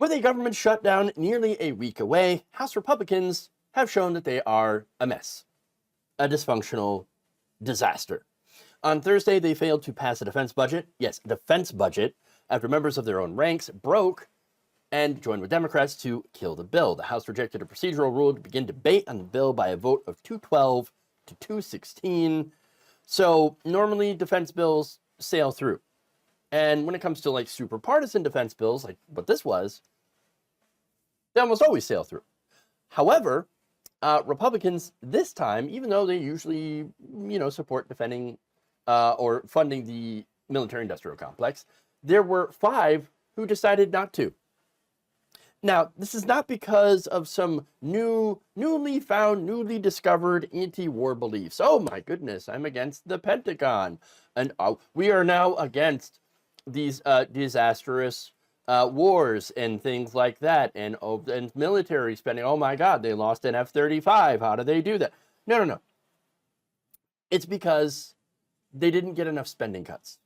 With a government shutdown nearly a week away, House Republicans have shown that they are a mess, a dysfunctional disaster. On Thursday, they failed to pass a defense budget, yes, a defense budget, after members of their own ranks broke and joined with Democrats to kill the bill. The House rejected a procedural rule to begin debate on the bill by a vote of 212 to 216. So normally defense bills sail through. And when it comes to like super partisan defense bills, like what this was, they almost always sail through. However, Republicans this time, even though they usually, support defending or funding the military-industrial complex, there were 5 who decided not to. Now, this is not because of some newly found, newly discovered anti-war beliefs. Oh my goodness, I'm against the Pentagon, and we are now against these disastrous wars and things like that, and military spending. Oh my God, they lost an F-35. How do they do that? No. It's because they didn't get enough spending cuts.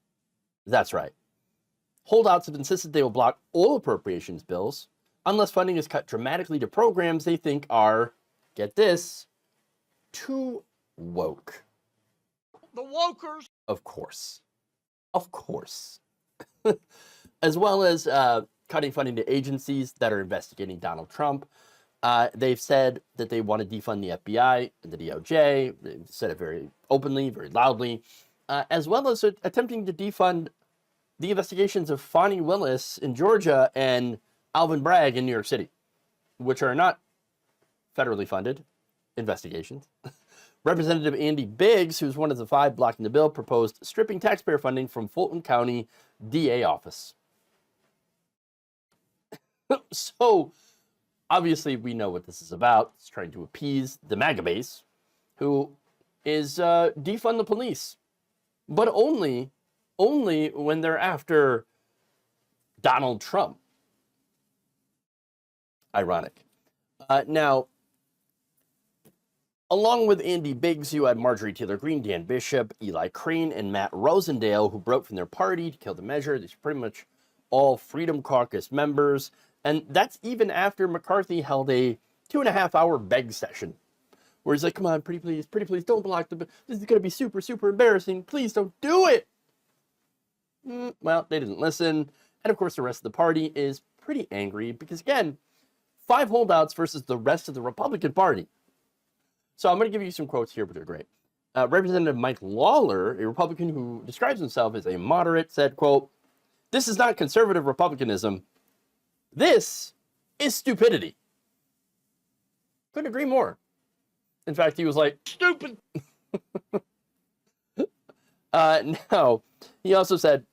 That's right. Holdouts have insisted they will block all appropriations bills unless funding is cut dramatically to programs they think are, get this, too woke. The wokers. Of course. As well as cutting funding to agencies that are investigating Donald Trump. They've said that they want to defund the FBI and the DOJ. They've said it very openly, very loudly, as well as attempting to defund the investigations of Fani Willis in Georgia and Alvin Bragg in New York City, which are not federally funded investigations. Representative Andy Biggs, who's one of the 5 blocking the bill, proposed stripping taxpayer funding from Fulton County DA office. So, obviously, we know what this is about. It's trying to appease the MAGA base, who is defund the police, but only when they're after Donald Trump. Ironic. Now, along with Andy Biggs, you had Marjorie Taylor Greene, Dan Bishop, Eli Crane, and Matt Rosendale, who broke from their party to kill the measure. These are pretty much all Freedom Caucus members. And that's even after McCarthy held a 2.5-hour beg session, where he's like, come on, pretty please, don't block the bill. This is going to be super, super embarrassing. Please don't do it. Well, they didn't listen. And of course, the rest of the party is pretty angry because, again, 5 holdouts versus the rest of the Republican Party. So I'm going to give you some quotes here, but they're great. Representative Mike Lawler, a Republican who describes himself as a moderate, said, quote, "This is not conservative Republicanism. This is stupidity." Couldn't agree more. In fact, he was like, Stupid. Now, he also said,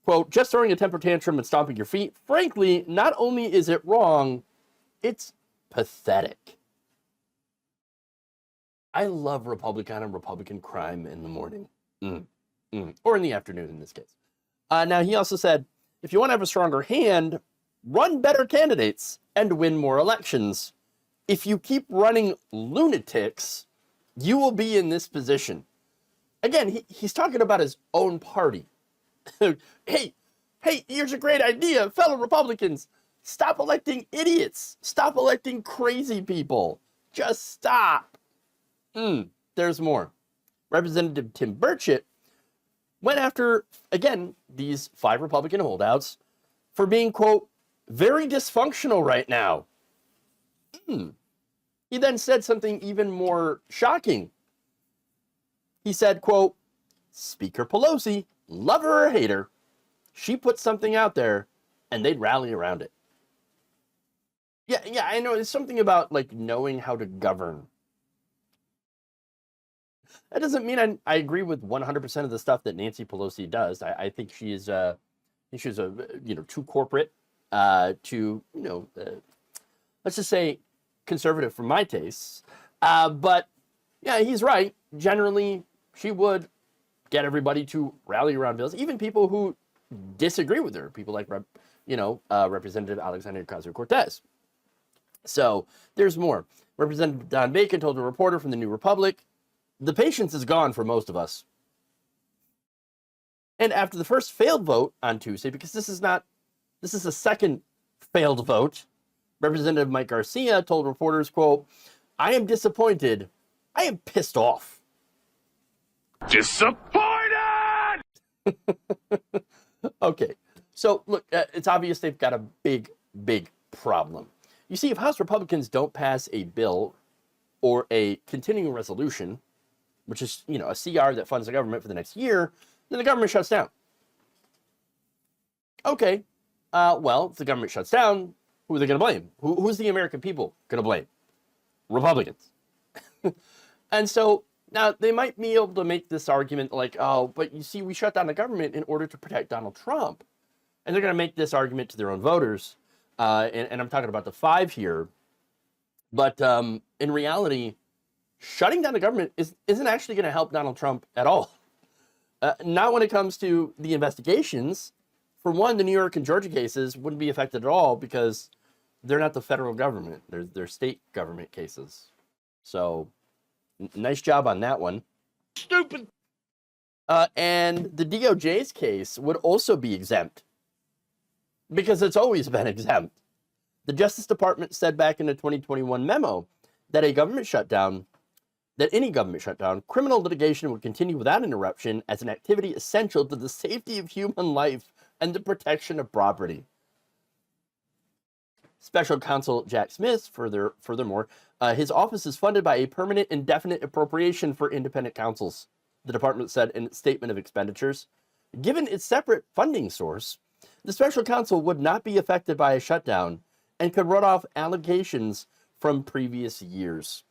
quote, "Just throwing a temper tantrum and stomping your feet, frankly, not only is it wrong, it's pathetic." I love Republican and Republican crime in the morning. Or in the afternoon in this case. Now, he also said, if you want to have a stronger hand, run better candidates and win more elections. If you keep running lunatics, you will be in this position. Again, he's talking about his own party. Hey, here's a great idea, fellow Republicans. Stop electing idiots. Stop electing crazy people. Just stop. There's more. Representative Tim Burchett went after, again, these 5 Republican holdouts for being, quote, very dysfunctional right now. He then said something even more shocking. He said, quote, "Speaker Pelosi, love her or hate her, she put something out there and they'd rally around it." Yeah, I know. There's something about like knowing how to govern. That doesn't mean I agree with 100% of the stuff that Nancy Pelosi does. I think she's too corporate, let's just say conservative for my tastes. But yeah, he's right. Generally, she would get everybody to rally around bills, even people who disagree with her, people like Representative Alexandria Ocasio-Cortez. So there's more. Representative Don Bacon told a reporter from the New Republic, "The patience is gone for most of us." And after the first failed vote on Tuesday, because this is a second failed vote, Representative Mike Garcia told reporters, quote, "I am disappointed. I am pissed off." Disappointed! Okay, so look, it's obvious they've got a big, big problem. You see, if House Republicans don't pass a bill or a continuing resolution, which is, a CR that funds the government for the next year, then the government shuts down. Okay, well, if the government shuts down, who are they going to blame? Who's the American people going to blame? Republicans. And so now they might be able to make this argument like, oh, but you see, we shut down the government in order to protect Donald Trump. And they're going to make this argument to their own voters. And I'm talking about the 5 here. But in reality, shutting down the government isn't actually going to help Donald Trump at all. Not when it comes to the investigations. For one, the New York and Georgia cases wouldn't be affected at all because they're not the federal government. They're state government cases. So nice job on that one. Stupid. And the DOJ's case would also be exempt because it's always been exempt. The Justice Department said back in a 2021 memo that any government shutdown, criminal litigation would continue without interruption as an activity essential to the safety of human life and the protection of property. Special Counsel Jack Smith, furthermore, his office is funded by a permanent indefinite appropriation for independent counsels, the department said in its statement of expenditures. Given its separate funding source, the special counsel would not be affected by a shutdown and could run off allocations from previous years.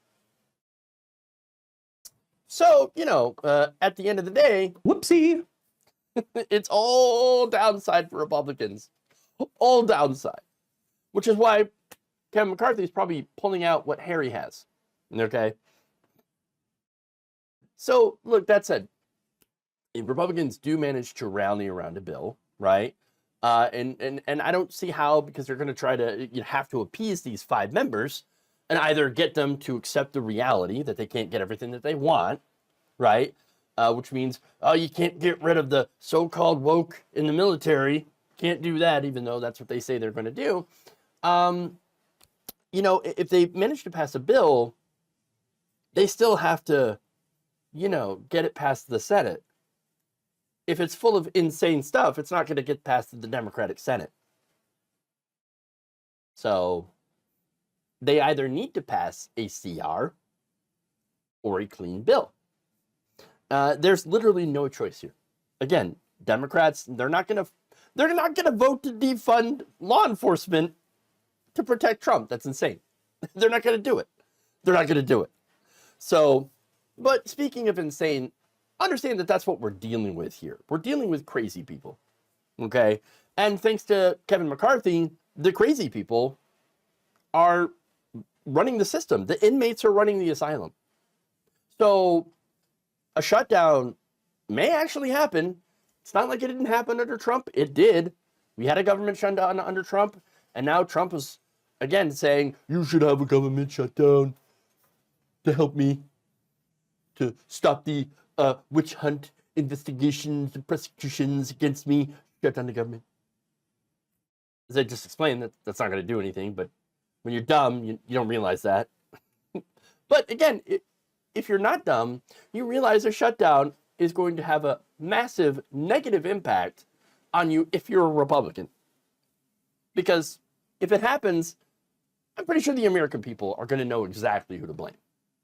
So, at the end of the day, whoopsie, it's all downside for Republicans. All downside. Which is why Kevin McCarthy is probably pulling out what Harry has. Okay? So, look, that said, if Republicans do manage to rally around a bill, right? And I don't see how, because they're going to try to have to appease these 5 members and either get them to accept the reality that they can't get everything that they want, right? Which means, you can't get rid of the so-called woke in the military. Can't do that, even though that's what they say they're going to do. If they manage to pass a bill, they still have to, get it past the Senate. If it's full of insane stuff, it's not going to get past the Democratic Senate. So they either need to pass a CR or a clean bill. There's literally no choice here. Again, Democrats, they're not going to vote to defund law enforcement to protect Trump. That's insane. They're not going to do it. They're not going to do it. So, but speaking of insane, understand that that's what we're dealing with here. We're dealing with crazy people. Okay? And thanks to Kevin McCarthy, the crazy people are running the system. The inmates are running the asylum. So a shutdown may actually happen. It's not like it didn't happen under Trump. It did. We had a government shutdown under Trump, and now Trump is, again, saying, you should have a government shutdown to help me to stop the witch hunt investigations and prosecutions against me. Shut down the government. As I just explained, that's not going to do anything, but when you're dumb, you don't realize that. But again, if you're not dumb, you realize a shutdown is going to have a massive negative impact on you if you're a Republican. Because if it happens, I'm pretty sure the American people are going to know exactly who to blame.